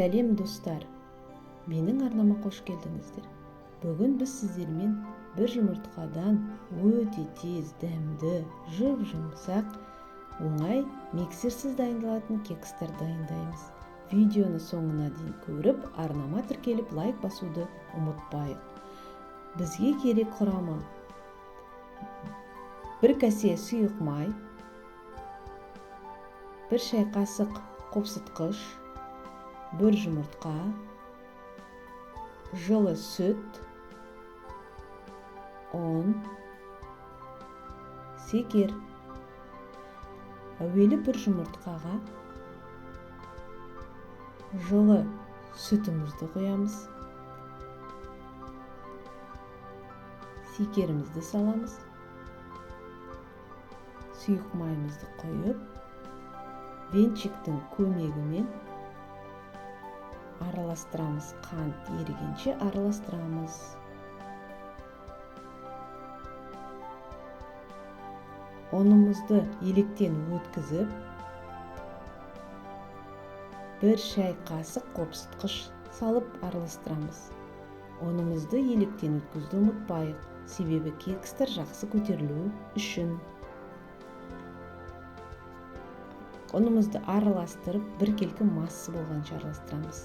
Сәлем достар, менің арнама қош келдіңіздер. Бүгін біз сіздермен бір жұмыртқадан өте тез, дәмді, жұп-жұмсақ, оңай, миксерсіз дайындалатын кекстер дайындаймыз. Видеоны соңына дейін көріп, арнама тіркеліп, лайк басуды ұмытпайық. Бізге керек құрамы: 1 кәсе сұйық май, 1 шай қасық қопсытқыш, 1 жұмыртқа, жылы сүт, ұн, секер. Әуелі 1 жұмыртқаға жылы сүтімізді қоямыз, секерімізді саламыз, сұйық майымызды қойып, венчиктің көмегімен араластырамыз. Қант ерігенше араластырамыз. Ұнымызды електен өткізіп, 1 шай қасық қопсытқыш салып араластырамыз. Ұнымызды електен өткізуді ұмытпайық, себебі кекстер жақсы көтерілу үшін. Ұнымызды араластырып, біркелкі массы болғанша араластырамыз.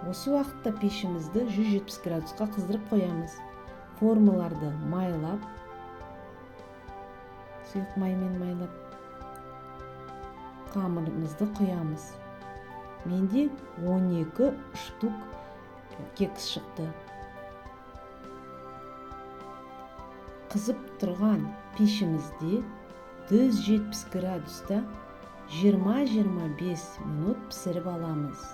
Осы уақытта пешімізді 170 градусқа қыздырып қоямыз. Формаларды майлап, сұйық маймен майлап, қамырымызды құямыз. Менде 12 штук кекс шықты. Қызып тұрған пешімізде 170 градуста 20-25 минут пісіріп аламыз.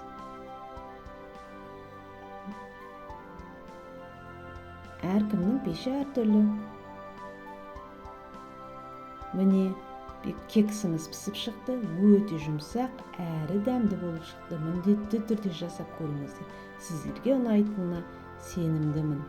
Әркімнің пеші әртүрлі. Міне, кексіміз пісіп шықты, өте жұмсақ, әрі дәмді болып шықты. Міндетті түрде жасап көріңіздер. Сіздерге ұнайтынына сенімдімін.